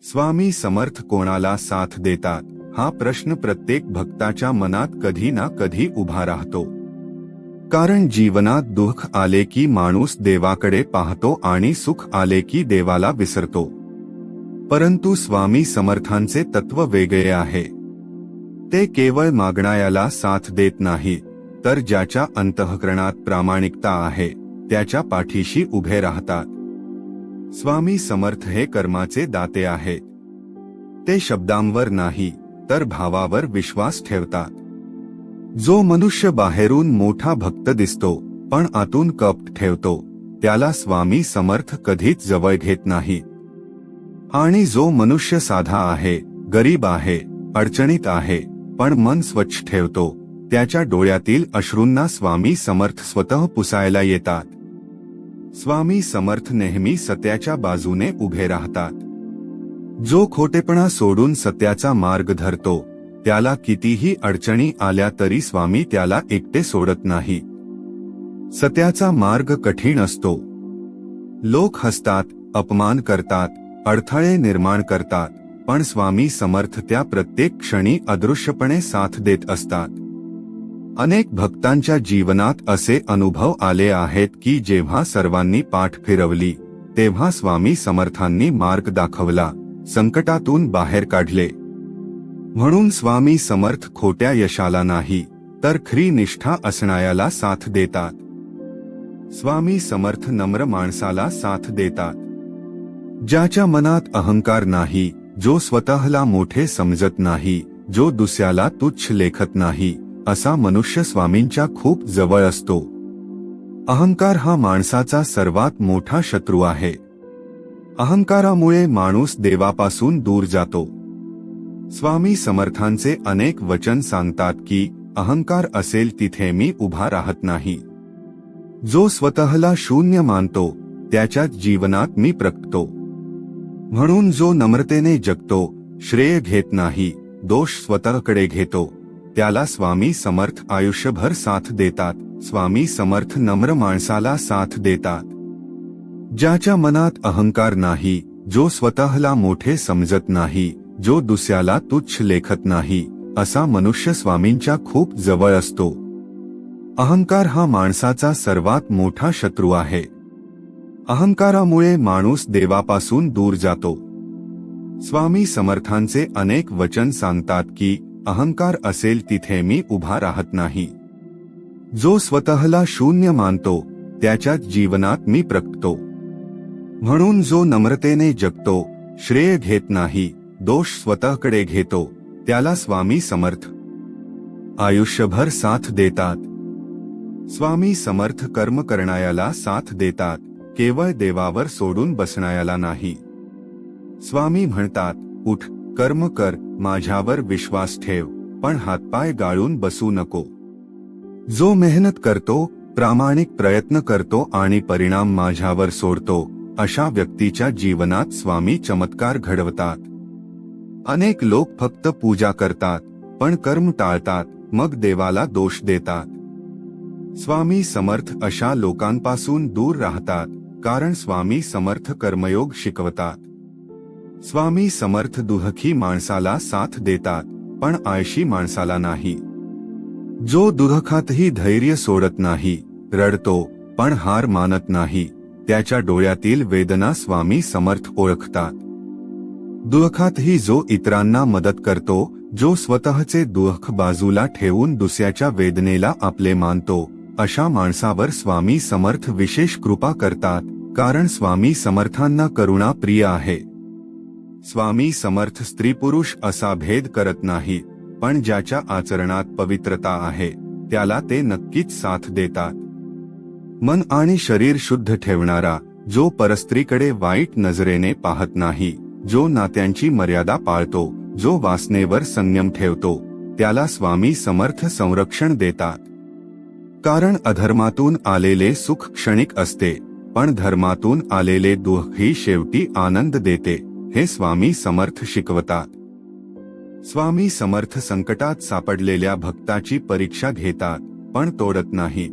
स्वामी समर्थ कोणाला साथ देतात हा प्रश्न प्रत्येक भक्ताच्या मनात कधी ना कधी उभा राहतो. कारण जीवनात दुःख आले की माणूस देवाकडे पाहतो आणि सुख आले की देवाला विसरतो. परंतु स्वामी समर्थांचे तत्व वेगळे आहे. ते केवळ मागणाऱ्याला साथ देत नाही, तर ज्याच्या अंतःकरणात प्रामाणिकता आहे त्याच्या पाठीशी उभे राहतात. स्वामी समर्थ हे कर्माचे दाते आहेत. ते शब्दांवर नाही तर भावावर विश्वास ठेवतात. जो मनुष्य बाहेरून मोठा भक्त दिसतो पण आतून कपट ठेवतो त्याला स्वामी समर्थ कधीच जवळ घेत नाही. आणि जो मनुष्य साधा आहे, गरीब आहे, अडचणीत आहे पण मन स्वच्छ ठेवतो त्याच्या डोळ्यातील अश्रूंना स्वामी समर्थ स्वतः पुसायला येतात. स्वामी समर्थ नेहमी सत्याच्या बाजूने उभे राहतात. जो खोटेपणा सोडून सत्याचा मार्ग धरतो त्याला कितीही अडचणी आल्या तरी स्वामी त्याला एकटे सोडत नाही. सत्याचा मार्ग कठीण असतो. लोक हसतात, अपमान करतात, अडथळे निर्माण करतात, पण स्वामी समर्थ त्या प्रत्येक क्षणी अदृश्यपणे साथ देत असतात. अनेक भक्तांच्या जीवनात असे अनुभव आले आहेत की जेव्हा सर्वांनी पाठ फिरवली तेव्हा स्वामी समर्थांनी मार्ग दाखवला, संकटातून बाहेर काढले. म्हणून स्वामी समर्थ खोट्या यशाला नाही तर खरी निष्ठा असणाऱ्याला साथ देतात. स्वामी समर्थ नम्र माणसाला साथ देतात. ज्याच्या मनात अहंकार नाही, जो स्वतःला मोठे समजत नाही, जो दुसऱ्याला तुच्छ लेखत नाही, असा मनुष्य स्वामींच्या खूप जवळ असतो. अहंकार हा माणसाचा सर्वात मोठा शत्रू आहे. अहंकारामुळे माणूस देवापासून दूर जातो. स्वामी समर्थांचे अनेक वचन सांगतात की अहंकार असेल तिथे मी उभा राहत नाही. जो स्वतःला शून्य मानतो त्याच्याच जीवनात मी प्रगटतो. म्हणून जो नम्रतेने जगतो, श्रेय घेत नाही, दोष स्वतःकडे घेतो, त्याला स्वामी समर्थ आयुष्यभर साथ देतात. स्वामी समर्थ नम्र माणसाला साथ देतात. ज्याच्या मनात अहंकार नाही, जो स्वतःला मोठे समजत नाही, जो दुसऱ्याला तुच्छ लेखत नाही, असा मनुष्य स्वामींच्या खूप जवळ असतो. अहंकार हा माणसाचा सर्वात मोठा शत्रू आहे. अहंकारामुळे माणूस देवापासून दूर जातो. स्वामी समर्थांचे अनेक वचन सांगतात की अहंकार असेल तिथे मी उभा राहत नाही. जो स्वतःला शून्य मानतो त्याच्याच जीवनात मी प्रगटतो. म्हणून जो नम्रतेने जगतो, श्रेय घेत नाही, दोष स्वतःकडे घेतो, त्याला स्वामी समर्थ आयुष्यभर साथ देतात. स्वामी समर्थ कर्म करणाऱ्याला साथ देतात, केवळ देवावर सोडून बसणाऱ्याला नाही. स्वामी म्हणतात, उठ, कर्म कर, माझ्यावर विश्वास ठेव, पण हातपाय गाळून बसू नको. जो मेहनत करतो, प्रामाणिक प्रयत्न करतो आणि परिणाम माझ्यावर सोडतो, अशा व्यक्तीच्या जीवनात स्वामी चमत्कार घडवतात. अनेक लोक फक्त पूजा करतात पण कर्म टाळतात, मग देवाला दोष देतात. स्वामी समर्थ अशा लोकांपासून दूर राहतात, कारण स्वामी समर्थ कर्मयोग शिकवतात. स्वामी समर्थ दुःखी माणसाला साथ देतात, पण आळशी माणसाला नाही. जो दुःखातही धैर्य सोडत नाही, रडतो पण हार मानत नाही, त्याच्या डोळ्यातील वेदना स्वामी समर्थ ओळखतात. दुःखातही जो इतरांना मदत करतो, जो स्वतःचे दुःख बाजूला ठेवून दुसऱ्याच्या वेदनेला आपले मानतो, अशा माणसावर स्वामी समर्थ विशेष कृपा करतात, कारण स्वामी समर्थांना करुणा प्रिय आहे. स्वामी समर्थ स्त्री पुरुष असा भेद करत नाहीत, पण ज्याच्या आचरणात पवित्रता आहे त्याला ते नक्कीच साथ देतात. मन आणि शरीर शुद्ध ठेवणारा, जो परस्त्रीकडे वाईट नजरेने पाहत नाही, जो नात्यांची मर्यादा पाळतो, जो वासनेवर संयम ठेवतो, त्याला स्वामी समर्थ संरक्षण देतात. कारण अधर्मातून आलेले सुख क्षणिक असते, पण धर्मातून आलेले दुःख ही शेवटी आनंद देते, हे स्वामी समर्थ शिकवतात. स्वामी समर्थ संकटात सापडलेल्या भक्ताची परीक्षा घेतात, पण तोडत नाहीत.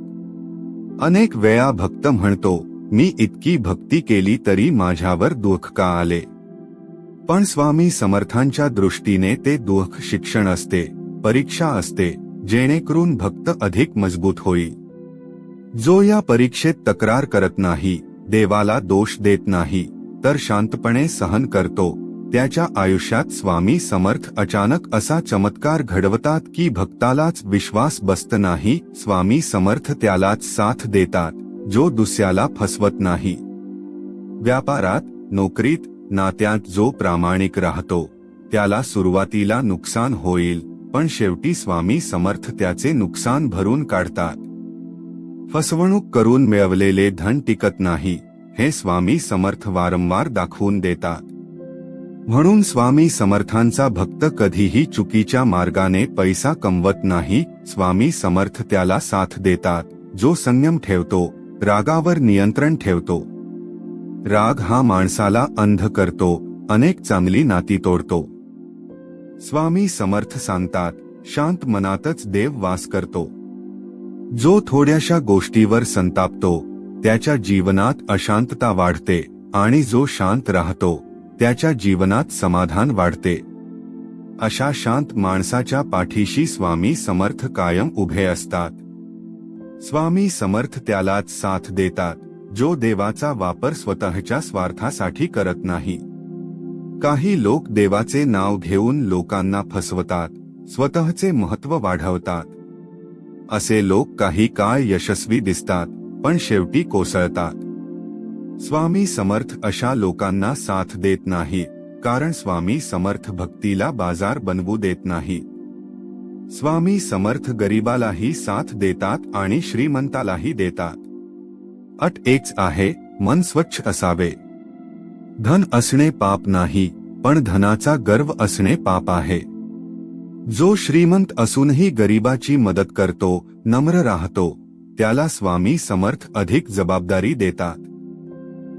अनेक वेळा भक्त म्हणतो, मी इतकी भक्ती केली तरी माझ्यावर दुःख का आले? पण स्वामी समर्थांच्या दृष्टीने ते दुःख शिक्षण असते, परीक्षा असते, जेणेकरून भक्त अधिक मजबूत होईल. जो या परीक्षेत तक्रार करत नाही, देवाला दोष देत नाही, तर शांतपणे सहन करतो, त्याच्या आयुष्यात स्वामी समर्थ अचानक असा चमत्कार घडवतात की भक्तालाच विश्वास बसत नाही. स्वामी समर्थ त्यालाच साथ देतात जो दुसऱ्याला फसवत नाही. व्यापारात, नोकरीत, नात्यात जो प्रामाणिक राहतो त्याला सुरुवातीला नुकसान होईल, पण शेवटी स्वामी समर्थ त्याचे नुकसान भरून काढतात. फसवणूक करून मिळवलेले धन टिकत नाही, हे स्वामी समर्थ वारंवार दाखवून देतात. म्हणून स्वामी समर्थांचा भक्त कधीही चुकीच्या मार्गाने पैसा कमवत नाही. स्वामी समर्थ त्याला साथ देतात जो संयम ठेवतो, रागावर नियंत्रण ठेवतो. राग हा माणसाला अंध करतो, अनेक चांगली नाती तोडतो. स्वामी समर्थ सांगतात, शांत मनातच देव वास करतो. जो थोड्याशा गोष्टीवर संतापतो त्याच्या जीवनात अशांतता वाढते, आणि जो शांत राहतो त्याच्या जीवनात समाधान वाढते. अशा शांत माणसाच्या पाठीशी स्वामी समर्थ कायम उभे असतात. स्वामी समर्थ त्यालाच साथ देतात जो देवाचा वापर स्वतःच्या स्वार्थासाठी करत नाही. काही लोक देवाचे नाव घेऊन लोकांना फसवतात, स्वतःचे महत्त्व वाढवतात. असे लोक काही काळ यशस्वी दिसतात, पण शेवटी कोसळतात. स्वामी समर्थ अशा लोकांना साथ देत नाही, कारण स्वामी समर्थ भक्तीला बाजार बनवू देत नाही. स्वामी समर्थ गरीबालाही साथ देतात आणि श्रीमंतालाही देतात. अट एकच आहे, मन स्वच्छ असावे. धन असणे पाप नाही, पण धनाचा गर्व असणे पाप आहे. जो श्रीमंत असूनही गरीबाची मदत करतो, नम्र राहतो, त्याला स्वामी समर्थ अधिक जबाबदारी देतात.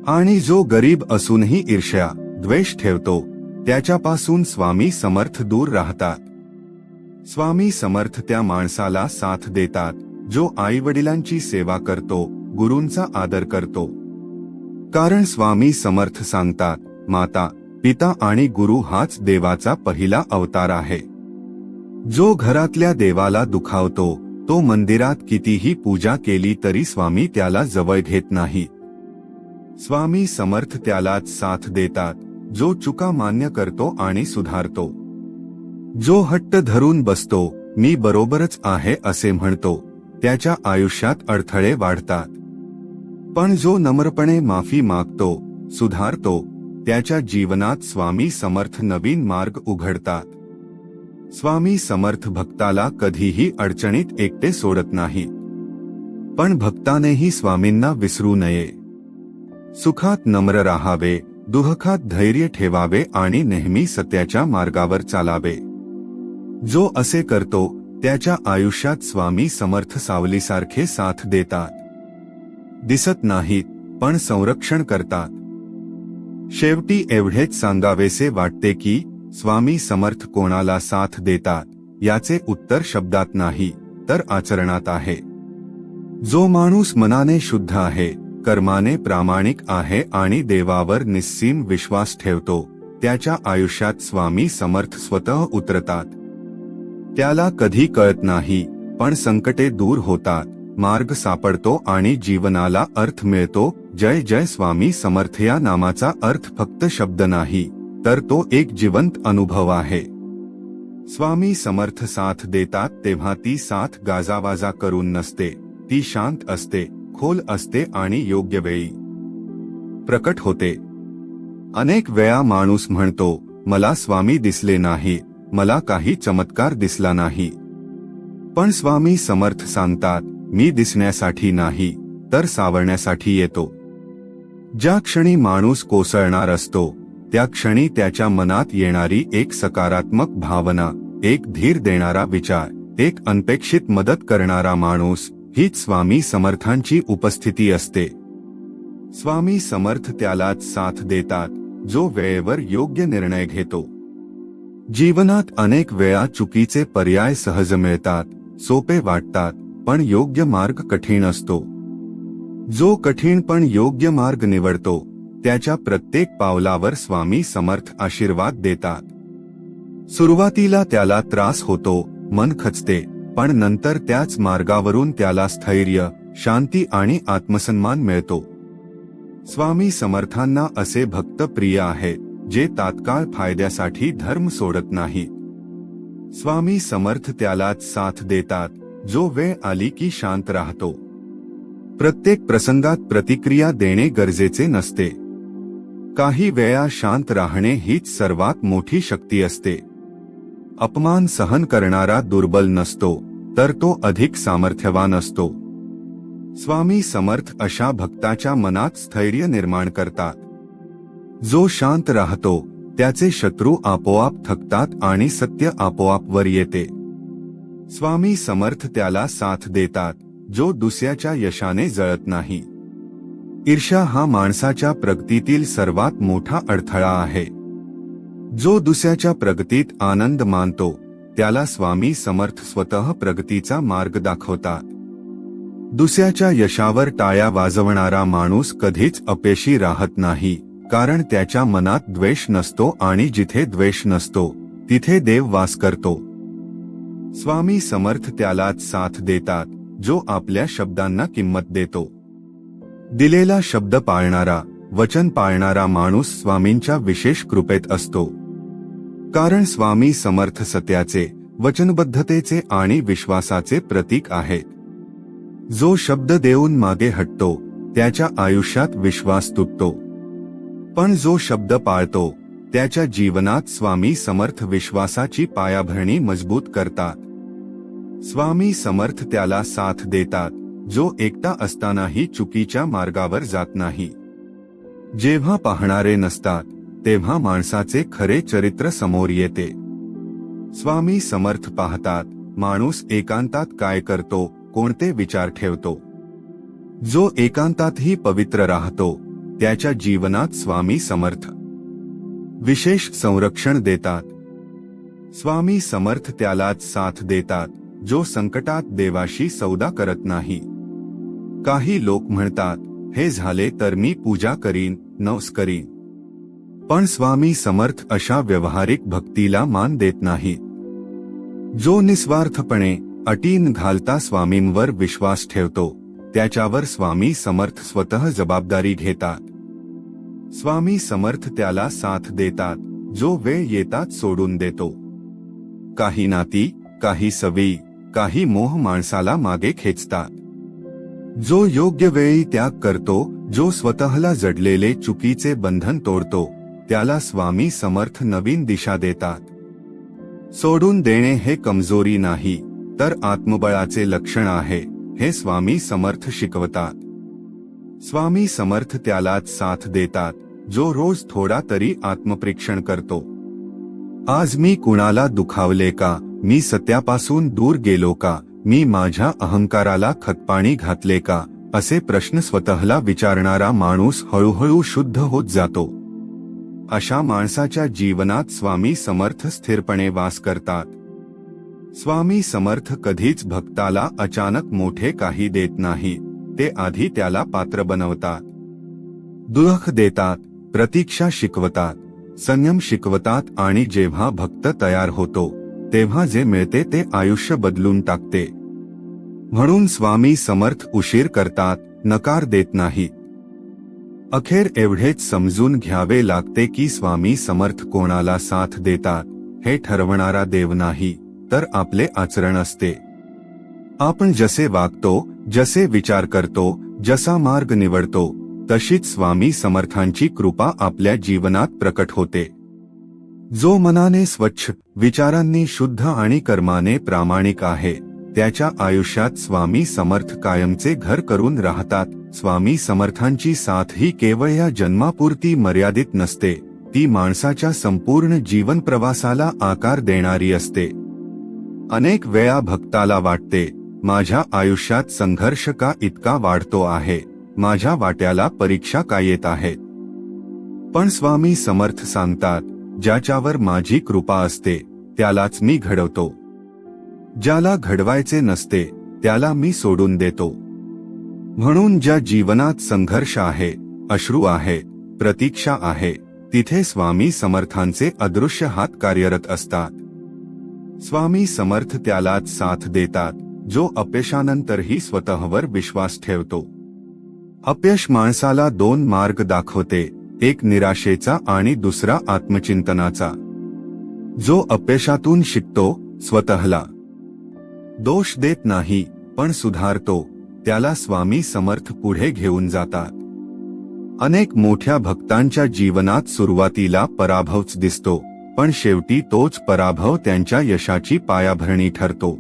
आणि जो गरीब असूनही ईर्ष्या, द्वेष ठेवतो, त्याच्यापासून स्वामी समर्थ दूर राहतात. स्वामी समर्थ त्या माणसाला साथ देतात जो आईवडिलांची सेवा करतो, गुरूंचा आदर करतो. कारण स्वामी समर्थ सांगतात, माता, पिता आणि गुरु हाच देवाचा पहिला अवतार आहे. जो घरातल्या देवाला दुखावतो तो मंदिरात कितीही पूजा केली तरी स्वामी त्याला जवळ घेत नाही. स्वामी समर्थ त्यालाच साथ देतात जो चुका मान्य करतो आणि सुधारतो. जो हट्ट धरून बसतो, मी बरोबरच आहे असे म्हणतो, त्याच्या आयुष्यात अडथळे वाढतात. पण जो नम्रपणे माफी मागतो, सुधारतो, त्याच्या जीवनात स्वामी समर्थ नवीन मार्ग उघडतात. स्वामी समर्थ भक्ताला कधीही अडचणीत एकटे सोडत नाही. पण भक्तानेही स्वामींना विसरू नये. सुखात नम्र राहावे, दुःखात धैर्य ठेवावे आणि नेहमी सत्याच्या मार्गावर चालावे. जो असे करतो त्याच्या आयुष्यात स्वामी समर्थ सावलीसारखे साथ देतात. दिसत नाहीत, पण संरक्षण करतात. शेवटी एवढेच सांगावेसे वाटते की स्वामी समर्थ कोणाला साथ देतात याचे उत्तर शब्दात नाही, तर आचरणात आहे. जो माणूस मनाने शुद्ध आहे, कर्माने प्रामाणिक आहे आणि देवावर निस्सीम विश्वास ठेवतो, त्याच्या आयुष्यात स्वामी समर्थ स्वतः उतरतात. त्याला कधी कळत नाही, पण संकटे दूर होतात, मार्ग सापडतो आणि जीवनाला अर्थ मिळतो. जय जय स्वामी समर्थ या नामाचा अर्थ फक्त शब्द नाही, तर तो एक जिवंत अनुभव आहे. स्वामी समर्थ साथ देतात तेव्हा ती साथ गाजावाजा करून नसते, ती शांत असते, खोल असते आणि योग्य वेळी प्रकट होते. अनेक वेळा माणूस म्हणतो, मला स्वामी दिसले नाही, मला काही चमत्कार दिसला नाही. पण स्वामी समर्थ सांगतात, मी दिसण्यासाठी नाही, तर सावरण्यासाठी येतो. ज्या क्षणी माणूस कोसळणार असतो, त्या क्षणी त्याच्या मनात येणारी एक सकारात्मक भावना, एक धीर देणारा विचार, एक अनपेक्षित मदत करणारा माणूस, हीच स्वामी समर्थांची उपस्थिती असते. स्वामी समर्थ त्यालाच साथ देतात जो वेळेवर योग्य निर्णय घेतो. जीवनात अनेक वेळा चुकीचे पर्याय सहज मिळतात, सोपे वाटतात, पण योग्य मार्ग कठीण असतो. जो कठीण पण योग्य मार्ग निवडतो त्याच्या प्रत्येक पावलावर स्वामी समर्थ आशीर्वाद देतात. सुरुवातीला त्याला त्रास होतो, मन खचते, पण नंतर त्याच मार्गावरून त्याला स्थैर्य, शांती आणि आत्मसन्मान मिळतो. स्वामी समर्थांना असे भक्त प्रिय आहेत जे तात्काळ फायद्यासाठी धर्म सोडत नाहीत. स्वामी समर्थ त्यालाच साथ देतात जो वेळ आली की शांत राहतो. प्रत्येक प्रसंगात प्रतिक्रिया देणे गरजेचे नसते. काही वेळा शांत राहणे हीच सर्वात मोठी शक्ती असते. अपमान सहन करणारा दुर्बल नसतो, तर तो अधिक सामर्थ्यवान असतो. स्वामी समर्थ अशा भक्ताच्या मनात स्थैर्य निर्माण करतात. जो शांत राहतो त्याचे शत्रू आपोआप थकतात आणि सत्य आपोआप वर येते. स्वामी समर्थ त्याला साथ देतात जो दुसऱ्याच्या यशाने जळत नाही. ईर्ष्या हा माणसाच्या प्रगतीतील सर्वात मोठा अडथळा आहे. जो दुसऱ्याच्या प्रगतीत आनंद मानतो त्याला स्वामी समर्थ स्वतः प्रगतीचा मार्ग दाखवतात. दुसऱ्याच्या यशावर टाळ्या वाजवणारा माणूस कधीच अपयशी राहत नाही, कारण त्याच्या मनात द्वेष नसतो आणि जिथे द्वेष नसतो तिथे देव वास करतो. स्वामी समर्थ त्यालाच साथ देतात जो आपल्या शब्दांना किंमत देतो. दिलेला शब्द पाळणारा, वचन पाळणारा माणूस स्वामींच्या विशेष कृपेत असतो. कारण स्वामी समर्थ सत्याचे, वचनबद्धतेचे आणि विश्वासाचे प्रतीक आहेत. जो शब्द देऊन मागे हटतो त्याच्या आयुष्यात विश्वास तुटतो, पण जो शब्द पाळतो त्याच्या जीवनात स्वामी समर्थ विश्वासाची पायाभरणी मजबूत करतात. स्वामी समर्थ त्याला साथ देतात जो एकटा असतानाही चुकीच्या मार्गावर जात नाही. जेव्हा पाहणारे नसतात तेव्हा माणसाचे खरे चरित्र समोर येते. स्वामी समर्थ पाहतात माणूस एकांतात काय करतो, कोणते विचार ठेवतो. जो एकांतातही पवित्र राहतो त्याच्या जीवनात स्वामी समर्थ विशेष संरक्षण देतात. स्वामी समर्थ त्यालाच साथ देतात जो संकटात देवाशी सौदा करत नाही. काही लोक म्हणतात, हे झाले तर मी पूजा करीन, नवस करीन. पण स्वामी समर्थ अशा व्यवहारिक भक्तीला मान देत नाहीत. जो निस्वार्थपणे, अटी न घालता स्वामींवर विश्वास ठेवतो त्याच्यावर स्वामी समर्थ स्वतः जबाबदारी घेतात. स्वामी समर्थ त्याला साथ देतात जो वेळ येताच सोडून देतो. काही नाती, काही सवयी, काही मोह माणसाला मागे खेचतात. जो योग्य वेळी त्याग करतो, जो स्वतःला जडलेले चुकीचे बंधन तोडतो त्याला स्वामी समर्थ नवीन दिशा देतात. सोडून देणे हे कमजोरी नाही तर आत्मबळाचे लक्षण आहे, हे स्वामी समर्थ शिकवतात. स्वामी समर्थ त्यालाच साथ देतात जो रोज थोडा तरी आत्मपरीक्षण करतो. आज मी कुणाला दुखावले का, मी सत्यापासून दूर गेलो का, मी माझ्या अहंकाराला खतपाणी घातले का, असे प्रश्न स्वतःला विचारणारा माणूस हळूहळू शुद्ध होत जातो. अशा माणसाच्या जीवनात स्वामी समर्थ स्थिरपणे वास करतात. स्वामी समर्थ कधीच भक्ताला अचानक मोठे काही देत नाही, ते आधी त्याला पात्र बनवतात. दुःख देतात, प्रतीक्षा शिकवतात, संयम शिकवतात आणि जेव्हा भक्त तयार होतो तेव्हा जे मिळते ते आयुष्य बदलून टाकते. म्हणून स्वामी समर्थ उशीर करतात, नकार देत नाहीत. अखेर एवढेच समजून घ्यावे लागते की स्वामी समर्थ कोणाला साथ देतात हे ठरवणारा देव नाही, तर आपले आचरण असते. आपण जसे वागतो, जसे विचार करतो, जसा मार्ग निवडतो तशीच स्वामी समर्थांची कृपा आपल्या जीवनात प्रकट होते. जो मनाने स्वच्छ, विचारांनी शुद्ध आणि कर्माने प्रामाणिक आहे त्याच्या आयुष्यात स्वामी समर्थ कायमचे घर करून राहतात. स्वामी समर्थांची साथ ही केवळ या जन्मापुरती मर्यादित नसते, ती माणसाच्या संपूर्ण जीवन प्रवासाला आकार देणारी असते. अनेक वेळा भक्ताला वाटते, माझ्या आयुष्यात संघर्ष का इतका वाढतो आहे, माझ्या वाट्याला परीक्षा का येत आहेत. पण स्वामी समर्थ सांगतात, ज्याच्यावर माझी कृपा असते त्यालाच मी घडवतो. ज्याला घडवायचे नसते त्याला मी सोडून देतो. म्हणून ज्या जीवनात संघर्ष आहे, अश्रू आहे, प्रतीक्षा आहे तिथे स्वामी समर्थांचे अदृश्य हात कार्यरत असतात. स्वामी समर्थ त्यालाच साथ देतात जो अपयशानंतरही स्वतःवर विश्वास ठेवतो. अपयश माणसाला दोन मार्ग दाखवते, एक निराशेचा आणि दुसरा आत्मचिंतनाचा. जो अपयशातून शिकतो, स्वतःला दोष देत नाही पण सुधारतो, त्याला स्वामी समर्थ पुढे घेऊन जातात. अनेक मोठ्या भक्तांच्या जीवनात सुरुवातीला पराभवच दिसतो, पण शेवटी तोच पराभव त्यांच्या यशाची पायाभरणी ठरतो.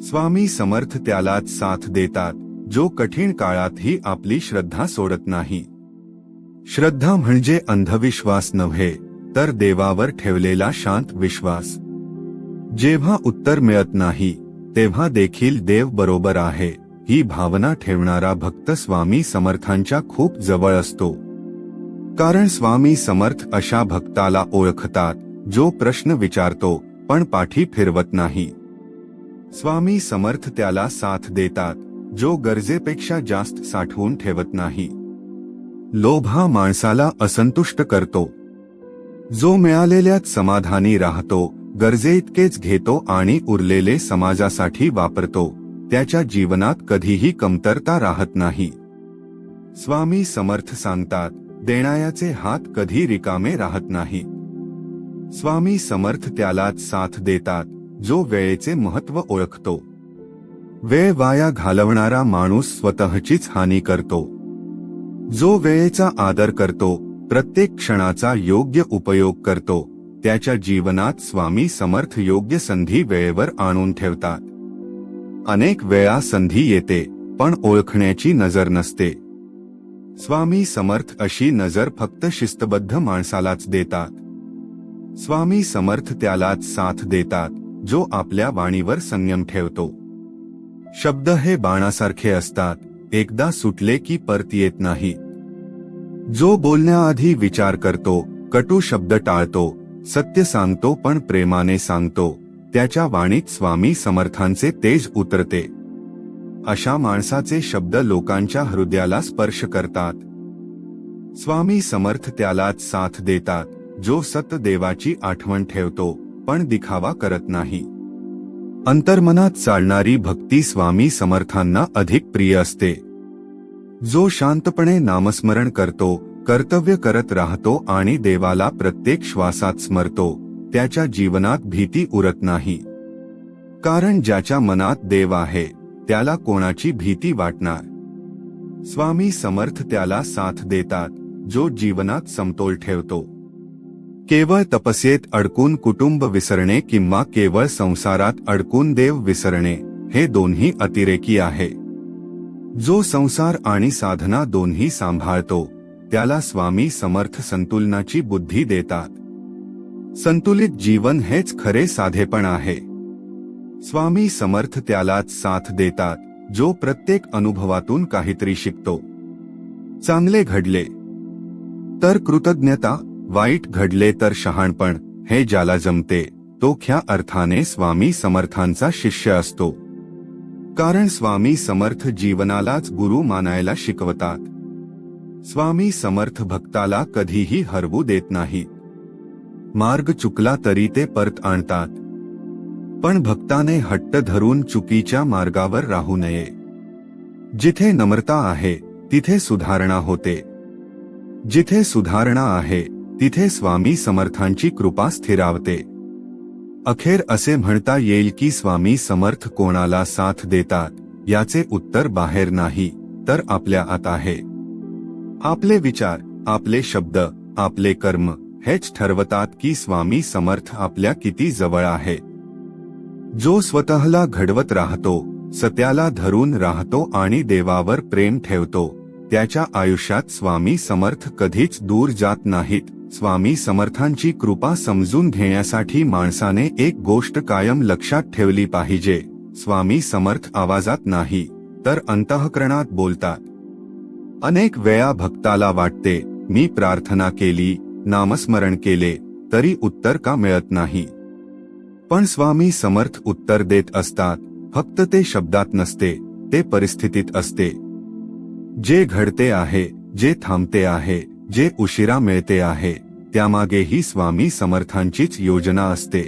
स्वामी समर्थ त्यालाच साथ देतात जो कठीण काळातही आपली श्रद्धा सोडत नाही. श्रद्धा म्हणजे अंधविश्वास नव्हे, तर देवावर ठेवलेला शांत विश्वास. जेव्हा उत्तर मिळत नाही तेव्हा देखील देव बरोबर आहे ही भावना ठेवणारा भक्त स्वामी समर्थांच्या खूप जवळ असतो. कारण स्वामी समर्थ अशा भक्ताला ओळखतात जो प्रश्न विचारतो पण पाठी फिरवत नाही. स्वामी समर्थ त्याला साथ देतात जो गरजेपेक्षा जास्त साठवून ठेवत नाही. लोभ हा माणसाला असंतुष्ट करतो. जो मिळालेल्यात समाधानी राहतो, गरजेइतकेच घेतो आणि उरलेले समाजासाठी वापरतो, त्याच्या जीवनात कधीही कमतरता राहत नाही. स्वामी समर्थ सांगतात, देणाऱ्याचे हात कधी रिकामे राहत नाही. स्वामी समर्थ त्यालाच साथ देतात जो वेळेचे महत्त्व ओळखतो. वेळ वाया घालवणारा माणूस स्वतःचीच हानी करतो. जो वेळेचा आदर करतो, प्रत्येक क्षणाचा योग्य उपयोग करतो, त्याच्या जीवनात स्वामी समर्थ योग्य संधी वेळेवर आणून ठेवतात. अनेक वेळा संधी येते पण ओळखण्याची नजर नसते. स्वामी समर्थ अशी नजर फक्त शिस्तबद्ध माणसालाच देतात. स्वामी समर्थ त्यालाच साथ देतात जो आपल्या वाणीवर संयम ठेवतो. शब्द हे बाणासारखे असतात, एकदा सुटले की परत येत नाही. जो बोलण्याआधी विचार करतो, कटू शब्द टाळतो, सत्य सांगतो पण प्रेमाने सांगतो, त्याच्या वाणीत स्वामी समर्थांचे तेज उतरते. अशा माणसाचे शब्द लोकांच्या हृदयाला स्पर्श करतात. स्वामी समर्थ त्यालाच साथ देतात जो सतदेवाची आठवण ठेवतो पण दिखावा करत नाही. अंतर्मनात चालणारी भक्ती स्वामी समर्थांना अधिक प्रिय असते. जो शांतपणे नामस्मरण करतो, कर्तव्य करत राहतो आणि देवाला प्रत्येक श्वासात स्मरतो, त्याच्या जीवनात भीती उरत नाही. कारण ज्याच्या मनात देव आहे त्याला कोणाची भीती वाटणार. स्वामी समर्थ त्याला साथ देतात जो जीवनात समतोल ठेवतो. केवळ तपस्येत अडकून कुटुंब विसरणे किंवा केवळ संसारात अडकून देव विसरणे हे दोन्ही अतिरेकी आहे. जो संसार आणि साधना दोन्ही सांभाळतो, त्याला स्वामी समर्थ संतुलनाची बुद्धी देतात. संतुलित जीवन हेच खरे साधेपण आहे. स्वामी समर्थ त्यालाच साथ देतात जो प्रत्येक अनुभवातून काहीतरी शिकतो. चांगले घडले तर कृतज्ञता, वाईट घडले तर शहाणपण, हे ज्याला जमते तो खऱ्या अर्थाने स्वामी समर्थांचा शिष्य असतो. कारण स्वामी समर्थ जीवनालाच गुरु मानायला शिकवतात. स्वामी समर्थ भक्ताला कधीही हरवू देत नाहीत. मार्ग चुकला तरी ते परत आणतात. पण भक्ताने हट्ट धरून चुकीच्या मार्गावर राहू नये. जिथे नम्रता आहे तिथे सुधारणा होते. जिथे सुधारणा आहे तिथे स्वामी समर्थांची कृपा स्थिरावते. अखेर असे म्हणता येईल की स्वामी समर्थ कोणाला साथ देतात याचे उत्तर बाहेर नाही तर आपल्या आत आहे. आपले विचार, आपले शब्द, आपले कर्म हेच ठरवतात की स्वामी समर्थ आपल्या किती जवळ आहे. जो स्वतःला घडवत राहतो, सत्याला धरून राहतो आणि देवावर प्रेम ठेवतो, त्याच्या आयुष्यात स्वामी समर्थ कधीच दूर जात नाहीत. स्वामी समर्थांची कृपा समजून घेण्यासाठी माणसाने एक गोष्ट कायम लक्षात ठेवली पाहिजे, स्वामी समर्थ आवाजात नाही तर अंतःकरणात बोलतात. अनेक वेळा भक्ताला वाटते, मी प्रार्थना केली, नामस्मरण केले, तरी उत्तर का मिळत नाही. पण स्वामी समर्थ उत्तर देत असतात. फक्त ते शब्दात नसते, ते परिस्थितीत असते. जे घडते आहे, जे थांबते आहे, जे उशिरा मिळते आहे त्यामागेही स्वामी समर्थांचीच योजना असते.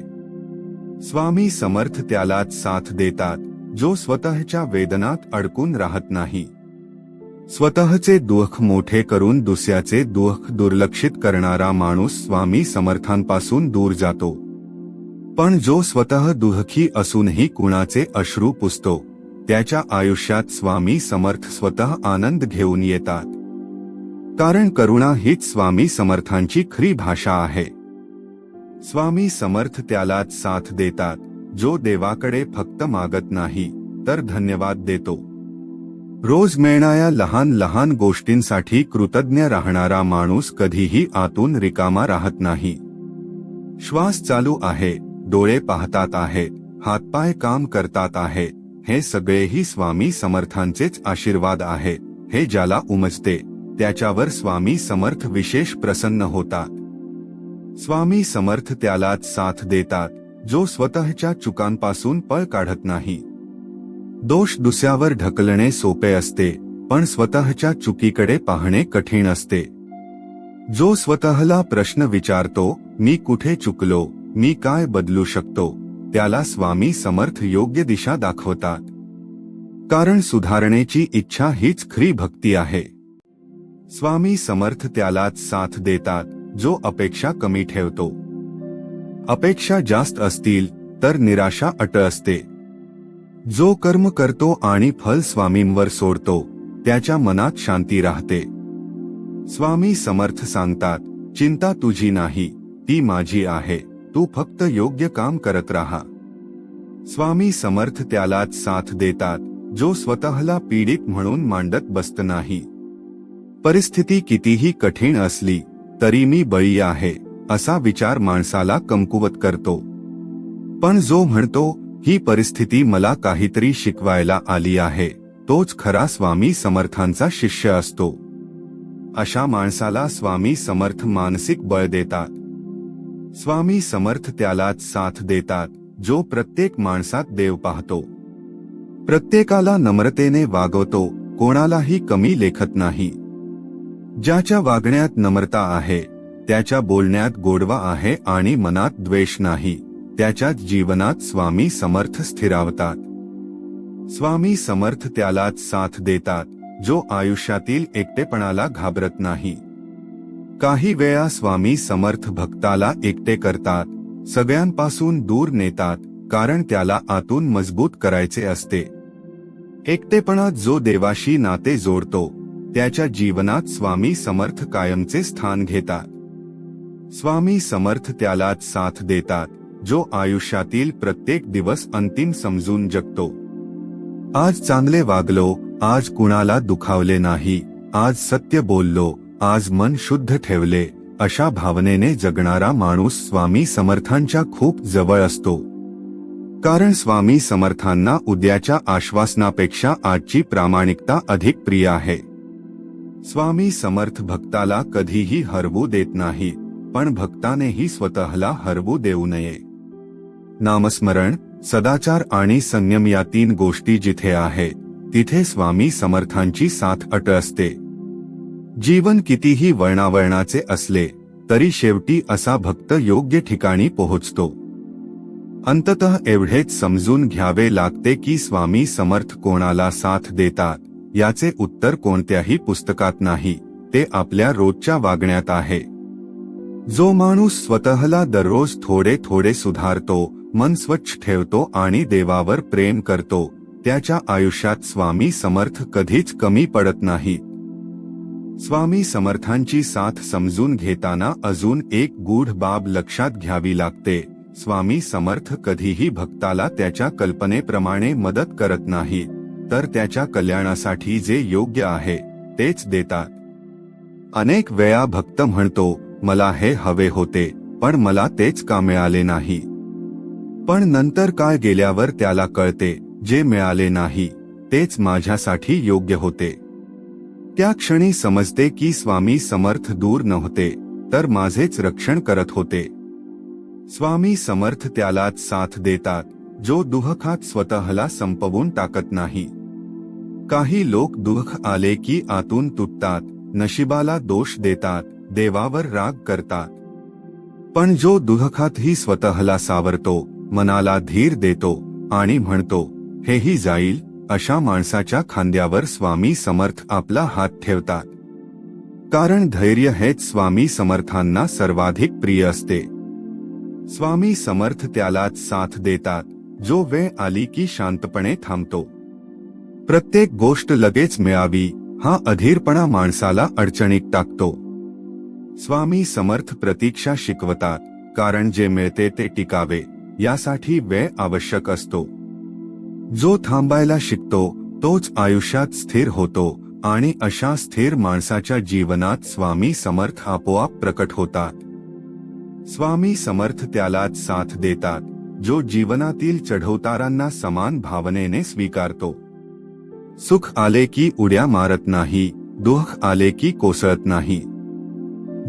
स्वामी समर्थ त्यालाच साथ देतात जो स्वतःच्या वेदनात अडकून राहत नाही. स्वतःचे दुःख मोठे करून दुसऱ्याचे दुःख दुर्लक्षित करणारा माणूस स्वामी समर्थांपासून दूर जातो. पण जो स्वतः दुःखी असूनही कुणाचे अश्रू पुसतो त्याच्या आयुष्यात स्वामी समर्थ स्वतः आनंद घेऊन येतात. कारण करुणा हीच स्वामी समर्थांची खरी भाषा आहे. स्वामी समर्थ त्यालाच साथ देतात जो देवाकडे फक्त मागत नाही तर धन्यवाद देतो. रोज मिळणाऱ्या लहान लहान गोष्टींसाठी कृतज्ञ राहणारा माणूस कधीही आतून रिकामा राहत नाही. श्वास चालू आहे, डोळे पाहतात आहेत, हातपाय काम करतात आहेत, हे सगळेही स्वामी समर्थांचेच आशीर्वाद आहेत. हे ज्याला उमजते त्याच्यावर स्वामी समर्थ विशेष प्रसन्न होतात. स्वामी समर्थ त्यालाच साथ देतात जो स्वतःच्या चुकांपासून पळ काढत नाही. दोष दुसऱ्यावर ढकलणे सोपे असते पण स्वतःच्या चुकीकडे पाहणे कठीण असते. जो स्वतःला प्रश्न विचारतो, मी कुठे चुकलो, मी काय बदलू शकतो, त्याला स्वामी समर्थ योग्य दिशा दाखवतात. कारण सुधारण्याची इच्छा हीच खरी भक्ती आहे. स्वामी समर्थ त्यालाच साथ देतात जो अपेक्षा कमी ठेवतो. अपेक्षा जास्त असतील तर निराशा अटळ असते. जो कर्म करतो आणि फल स्वामींवर सोडतो त्याच्या मनात शांती राहते. स्वामी समर्थ सांगतात, चिंता तुझी नाही, ती माझी आहे, तू फक्त योग्य काम करत राहा. स्वामी समर्थ त्यालाच साथ देतात जो स्वतःला पीडित म्हणून मांडत बसत नाही. परिस्थिती कितीही कठीण असली तरी मी बळी आहे असा विचार माणसाला कमकुवत करतो. पण जो म्हणतो ही परिस्थिती मला काहीतरी शिकवायला आली आहे, तोच खरा स्वामी समर्थांचा शिष्य असतो. अशा माणसाला स्वामी समर्थ मानसिक बळ देतात. स्वामी समर्थ त्यालाच साथ देतात जो प्रत्येक माणसात देव पाहतो. प्रत्येकाला नम्रतेने वागवतो, कोणालाही कमी लेखत नाही. ज्याच्या वागण्यात नम्रता आहे, त्याच्या बोलण्यात गोडवा आहे आणि मनात द्वेष नाही, त्याच्याच जीवनात स्वामी समर्थ स्थिरावतात. स्वामी समर्थ त्यालाच साथ देतात जो आयुष्यातील एकटेपणाला घाबरत नाही. काही वेळा स्वामी समर्थ भक्ताला एकटे करतात, सगळ्यांपासून दूर नेतात, कारण त्याला आतून मजबूत करायचे असते. एकटेपणात जो देवाशी नाते जोडतो त्याच्या जीवनात स्वामी समर्थ कायमचे स्थान घेतात. स्वामी समर्थ त्यालाच साथ देतात जो आयुष्यातील प्रत्येक दिवस अंतिम समजून जगतो. आज चांगले वागलो, आज कुणाला दुखावले नाही, आज सत्य बोललो, आज मन शुद्ध ठेवले, अशा भावनेने जगणारा माणूस स्वामी समर्थांच्या खूप जवळ असतो. कारण स्वामी समर्थांना उद्याच्या आश्वासनापेक्षा आजची प्रामाणिकता अधिक प्रिय आहे. स्वामी समर्थ भक्ताला कधीही हरवू देत नाही, पण भक्तानेही स्वतःला हरवू देऊ नये. नामस्मरण, सदाचार आणि संयम या तीन गोष्टी जिथे आहे तिथे स्वामी समर्थांची साथ अट असते. जीवन कितीही वळणावळणाचे असले तरी शेवटी असा भक्त योग्य ठिकाणी पोहोचतो. अंततः एवढेच समजून घ्यावे लागते की स्वामी समर्थ कोणाला साथ देतात याचे उत्तर कोणत्याही पुस्तकात नाही, ते आपल्या रोजच्या वागण्यात आहे. जो माणूस स्वतःला दररोज थोडे थोडे सुधारतो, मन स्वच्छ ठेवतो आणि देवावर प्रेम करतो, त्याच्या आयुष्यात स्वामी समर्थ कधीच कमी पडत नाही. स्वामी समर्थांची साथ समजून घेताना अजून एक गूढ बाब लक्षात घ्यावी लागते. स्वामी समर्थ कधीही भक्ताला त्याच्या कल्पनेप्रमाणे मदत करत नाही, तर त्याच्या कल्याणासाठी जे योग्य आहे तेच देतात. अनेक वेळा भक्त म्हणतो, मला हे हवे होते पण मला तेच का मिळाले नाही. पण नंतर काळ गेल्यावर त्याला कळते, जे मिळाले नाही तेच माझ्यासाठी योग्य होते. त्या क्षणी समजते की स्वामी समर्थ दूर नव्हते तर माझेच रक्षण करत होते. स्वामी समर्थ त्यालाच साथ देतात जो दुःखात स्वतःला संपवून टाकत नाही. काही लोक दुःख आले की आतून तुटतात, नशिबाला दोष देतात देवावर राग करतात. पण जो दुःखातही स्वतःला सावरतो, मनाला धीर देतो आणि म्हणतो हेही जाईल, अशा माणसाच्या खांद्यावर स्वामी समर्थ आपला हात ठेवतात. कारण धैर्य हेच स्वामी समर्थांना सर्वाधिक प्रिय असते. स्वामी समर्थ त्यालाच साथ देतात जो वेळ आली की शांतपणे थांबतो. प्रत्येक गोष्ट लगेच मिळावी हा अधीरपणा माणसाला अडचणीत टाकतो. स्वामी समर्थ प्रतीक्षा शिकवतात, कारण जे मिळते ते टिकावे यासाठी वेळ आवश्यक असतो. जो थांबायला शिकतो तोच आयुष्यात स्थिर होतो आणि अशा स्थिर माणसाच्या जीवनात स्वामी समर्थ आपोआप प्रकट होतात. स्वामी समर्थ त्यालाच साथ देतात जो जीवनातील चढउतारांना समान भावनेने स्वीकारतो. सुख आले की उड्या मारत नाही, दुःख आले की कोसळत नाही.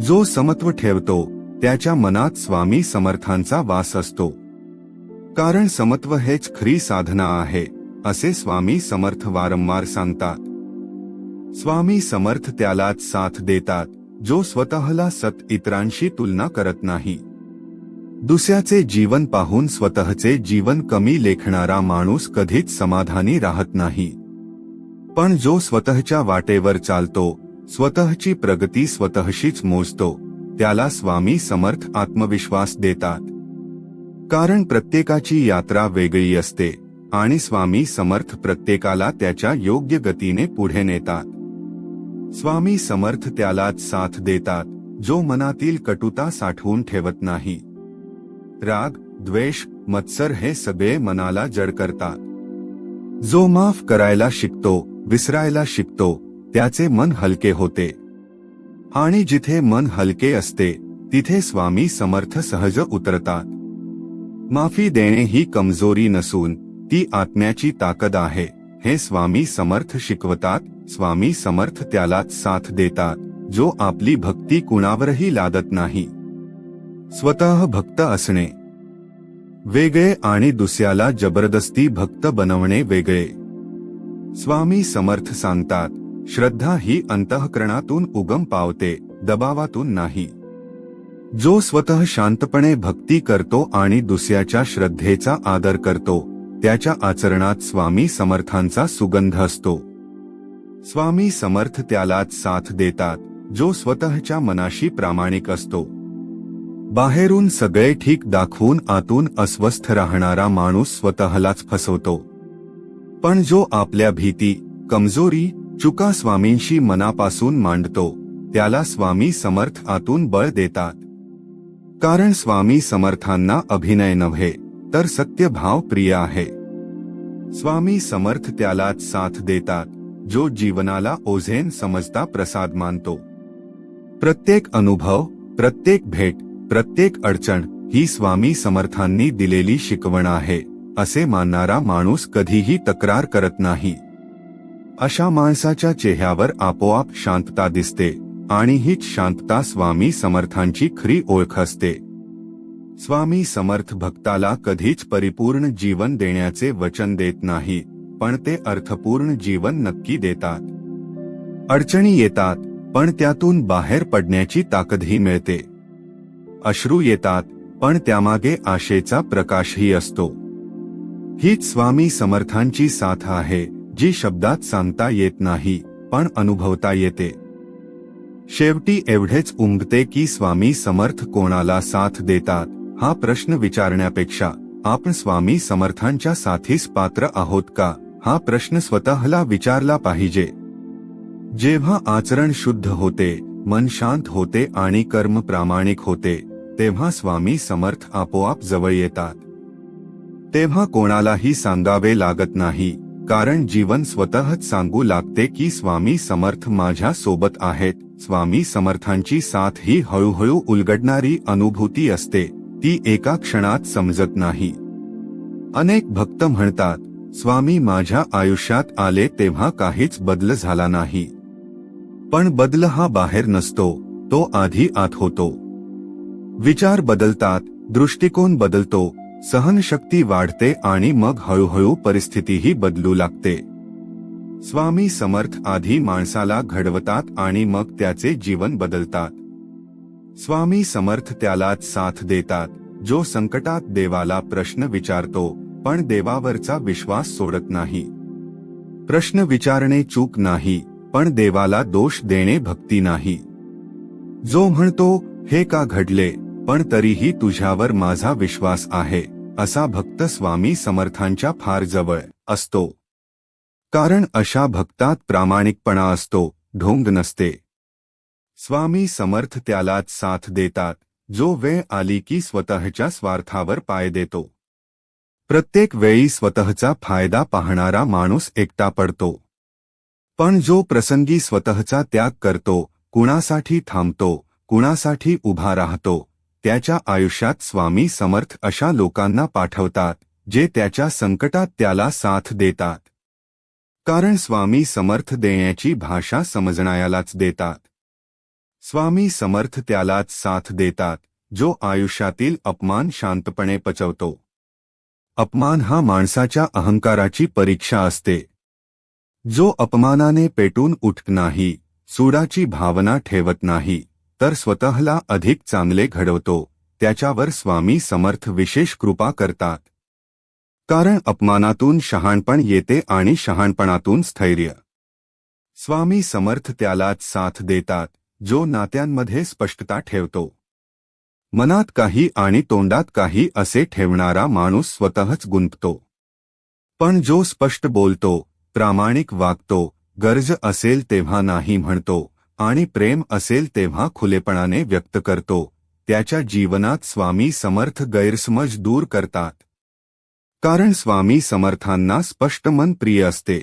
जो समत्व ठेवतो त्याच्या मनात स्वामी समर्थांचा वास असतो. कारण समत्व हेच खरी साधना आहे, असे स्वामी समर्थ वारंवार सांगतात. स्वामी समर्थ त्यालाच साथ देतात जो स्वतःला इतरांशी तुलना करत नाही. दुसऱ्याचे जीवन पाहून स्वतःचे जीवन कमी लेखणारा माणूस कधीच समाधानी राहत नाही. पण जो स्वतःच्या वाटेवर चालतो, स्वतःची प्रगती स्वतःशीच मोजतो, त्याला स्वामी समर्थ आत्मविश्वास देतात. कारण प्रत्येकाची यात्रा वेगळी असते आणि स्वामी समर्थ प्रत्येकाला त्याच्या योग्य गतीने पुढे नेतात. स्वामी समर्थ त्यालाच साथ देतात जो मनातील कटुता साठवून ठेवत नाही. राग, द्वेष, मत्सर हे सगळे मनाला जड करतात. जो माफ करायला शिकतो, विसरायला शिकतो, त्याचे मन हलके होते. आणि जिथे मन हलके असते तिथे स्वामी समर्थ सहज उतरतात. माफी देणे ही कमजोरी नसून ती आत्म्याची ताकद आहे, हे स्वामी समर्थ शिकवतात. स्वामी समर्थ त्यालाच साथ देतात जो आपली भक्ती कुणावरही लादत नाही. स्वतः भक्त असणे वेगळे आणि दुसऱ्याला जबरदस्ती भक्त बनवणे वेगळे. स्वामी समर्थ सांगतात, श्रद्धा ही अंतःकरणातून उगम पावते, दबावातून नाही. जो स्वतः शांतपणे भक्ती करतो आणि दुसऱ्याच्या श्रद्धेचा आदर करतो, त्याच्या आचरणात स्वामी समर्थांचा सुगंध असतो. स्वामी समर्थ त्यालाच साथ देतात जो स्वतःच्या मनाशी प्रामाणिक असतो. बाहेरून सगळे ठीक दाखवून आतून अस्वस्थ राहणारा माणूस स्वतःलाच फसवतो. पण जो आपल्या भीती, कमजोरी, चुका स्वामींशी मनापासून मांडतो, त्याला स्वामी समर्थ आतून बळ देतात. कारण स्वामी समर्थांना अभिनय नव्हे तर सत्य भाव प्रिय आहे. स्वामी समर्थ त्यालाच साथ देतात जो जीवनाला ओझे समजता प्रसाद मानतो. प्रत्येक अनुभव, प्रत्येक भेट, प्रत्येक अडचण ही स्वामी समर्थांनी दिलेली शिकवण आहे, असे मानणारा माणूस कधीही तक्रार करत नाही. अशा माणसाच्या चेहऱ्यावर आपोआप शांतता दिसते आणि हीच शांतता स्वामी समर्थांची खरी ओळख असते. स्वामी समर्थ भक्ताला कधीच परिपूर्ण जीवन देण्याचे वचन देत नाही, पण ते अर्थपूर्ण जीवन नक्की देतात. अडचणी येतात, पण त्यातून बाहेर पडण्याची ताकदही मिळते. अश्रू येतात, पण त्यामागे आशेचा प्रकाशही असतो. हीच स्वामी समर्थांची साथ आहे, जी शब्दात सांगता येत नाही, पण अनुभवता येते. शेवटी एवढेच उमगते की स्वामी समर्थ कोणाला साथ देतात हा प्रश्न विचारण्यापेक्षा आपण स्वामी समर्थांच्या साथीस पात्र आहोत का, हा प्रश्न स्वतःला विचारला पाहिजे. जेव्हा आचरण शुद्ध होते, मन शांत होते आणि कर्म प्रामाणिक होते, तेव्हा स्वामी समर्थ आपोआप जवळ येतात. तेव्हा कोणालाही सांगावे लागत नाही, कारण जीवन स्वतःच सांगू लागते की स्वामी समर्थ माझ्या सोबत आहेत. स्वामी समर्थांची साथ ही हळूहळू उलगडणारी अनुभूती असते, ती एका क्षणात समजत नाही. अनेक भक्त म्हणतात, स्वामी माझ्या आयुष्यात आले तेव्हा काहीच बदल झाला नाही. पण बदल हा बाहेर नसतो, तो आधी आत होतो. विचार बदलतात, दृष्टिकोन बदलतो, सहनशक्ती वाढते आणि मग हळूहळू परिस्थितीही बदलू लागते. स्वामी समर्थ आधी माणसाला घडवतात आणि मग त्याचे जीवन बदलतात. स्वामी समर्थ त्यालाच साथ देतात जो संकटात देवाला प्रश्न विचारतो पण देवावरचा विश्वास सोडत नाही. प्रश्न विचारणे चूक नाही, पण देवाला दोष देणे भक्ती नाही. जो म्हणतो हे का घडले, पण तरीही तुझ्यावर माझा विश्वास आहे, असा भक्त स्वामी समर्थांच्या फार जवळ असतो. कारण अशा भक्तात प्रामाणिकपणा असतो, ढोंग नसते. स्वामी समर्थ त्यालाच साथ देतात जो वेळ आली की स्वतःच्या स्वार्थावर पाय देतो. प्रत्येक वेळी स्वतःचा फायदा पाहणारा माणूस एकटा पडतो. पण जो प्रसंगी स्वतःचा त्याग करतो, कुणासाठी थांबतो, कुणासाठी उभा राहतो, त्याच्या आयुष्यात स्वामी समर्थ अशा लोकांना पाठवतात जे त्याच्या संकटात त्याला साथ देतात. कारण स्वामी समर्थ देण्याची भाषा समजणायालाच देतात. स्वामी समर्थ त्यालाच साथ देतात जो आयुष्यातील अपमान शांतपणे पचवतो. अपमान हा माणसाच्या अहंकाराची परीक्षा असते. जो अपमानाने पेटून उठत नाही, सूडाची भावना ठेवत नाही, तर स्वतःला अधिक चांगले घडवतो, त्याच्यावर स्वामी समर्थ विशेष कृपा करतात. कारण अपमानातून शहाणपण येते आणि शहाणपणातून स्थैर्य. स्वामी समर्थ त्यालाच साथ देतात जो नात्यांमध्ये स्पष्टता ठेवतो. मनात काही आणि तोंडात काही असे ठेवणारा माणूस स्वतःच गुंततो. पण जो स्पष्ट बोलतो, प्रामाणिक वागतो, गरज असेल तेव्हा नाही म्हणतो आणि प्रेम असेल तेव्हा खुलेपणाने व्यक्त करतो, त्याच्या जीवनात स्वामी समर्थ गैरसमज दूर करतात. कारण स्वामी समर्थांना स्पष्ट मन प्रिय असते.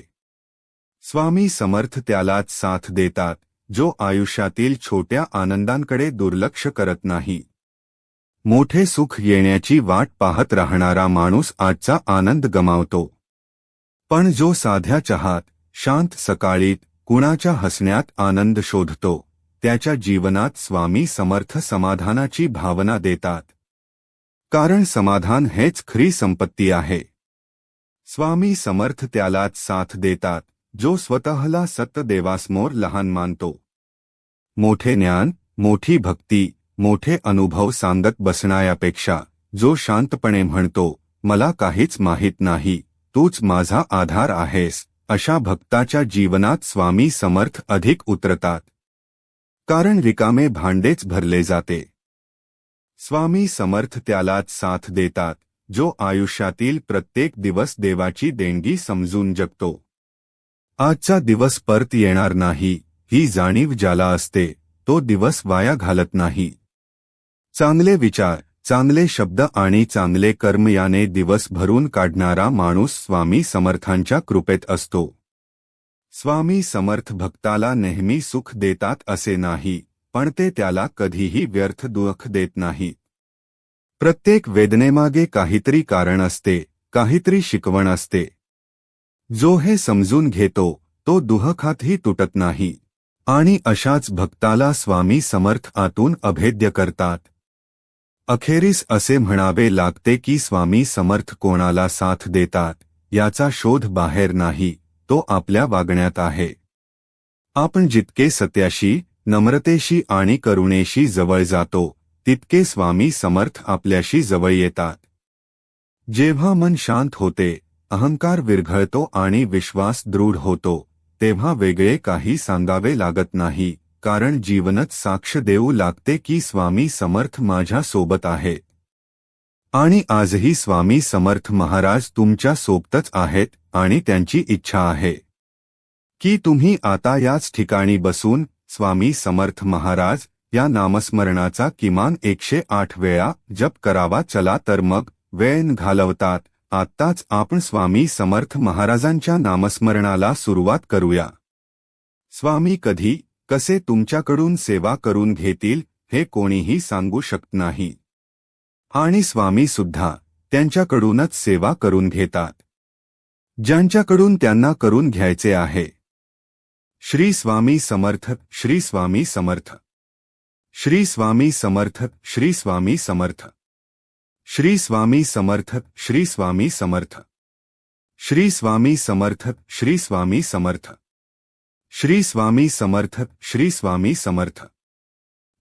स्वामी समर्थ त्यालाच साथ देतात जो आयुष्यातील छोट्या आनंदांकडे दुर्लक्ष करत नाही. मोठे सुख येण्याची वाट पाहत राहणारा माणूस आजचा आनंद गमावतो. पण जो साध्या चहात, शांत सकाळीत, कुणाच्या हसण्यात आनंद शोधतो, त्याच्या जीवनात स्वामी समर्थ समाधानाची भावना देतात. कारण समाधान हेच खरी संपत्ती आहे. स्वामी समर्थ त्यालाच साथ देतात जो स्वतःला सत्यदेवासमोर लहान मानतो. मोठे ज्ञान, मोठी भक्ती, मोठे अनुभव सांगत बसण्यापेक्षा जो शांतपणे म्हणतो, मला काहीच माहीत नाही, तूच माझा आधार आहेस, अशा भक्ताच्या जीवनात स्वामी समर्थ अधिक उतरतात. कारण रिकामे भांडेच भरले जाते. स्वामी समर्थ त्यालाच साथ देतात जो आयुष्यातील प्रत्येक दिवस देवाची देणगी समजून जगतो. आजचा दिवस परत येणार नाही, ही जाणीव ज्याला असते, तो दिवस वाया घालत नाही. चांगले विचार, चांगले शब्द आणि चांगले कर्म याने दिवस भरून काढणारा माणूस स्वामी समर्थांच्या कृपेत असतो. स्वामी समर्थ भक्ताला नेहमी सुख देतात असे नाही, पण ते त्याला कधीही व्यर्थ दुःख देत नाहीत. प्रत्येक वेदनेमागे काहीतरी कारण असते, काहीतरी शिकवण असते. जो हे समजून घेतो, तो दुःखातही तुटत नाही. आणि अशाच भक्ताला स्वामी समर्थ आतून अभेद्य करतात. अखेरीस असे म्हणावे लागते की स्वामी समर्थ कोणाला साथ देतात, याचा शोध बाहेर नाही, तो आपल्या वागण्यात आहे. आपण जितके सत्याशी, नम्रतेशी आणि करुणेशी जवळ जातो, तितके स्वामी समर्थ आपल्याशी जवळ येतात. जेव्हा मन शांत होते, अहंकार विरघळतो आणि विश्वास दृढ होतो, तेव्हा वेगळे काही सांगावे लागत नाही, कारण जीवनच साक्ष देऊ लागते की स्वामी समर्थ माझ्या सोबत आहेत. आणि आजही स्वामी समर्थ महाराज तुमच्या सोबतच आहेत आणि त्यांची इच्छा आहे की तुम्ही आता याच ठिकाणी बसून स्वामी समर्थ महाराज या नामस्मरणाचा किमान 108 वेळा जप करावा. चला तर मग वेळ घालवतात आत्ताच आपण स्वामी समर्थ महाराजांच्या नामस्मरणाला सुरुवात करूया. स्वामी कधी, कसे तुमच्याकडून सेवा करून घेतील हे कोणीही सांगू शकत नाही. आणि स्वामी सुद्धा त्यांच्याकडूनच सेवा करून घेतात ज्यांच्याकडून त्यांना करून घ्यायचे आहे. श्री स्वामी समर्थ, श्री स्वामी समर्थ, श्री स्वामी समर्थ, श्री स्वामी समर्थ, श्री स्वामी समर्थ, श्री स्वामी समर्थ, श्री स्वामी समर्थ, श्री स्वामी समर्थ, श्री स्वामी समर्थ, श्री स्वामी समर्थ,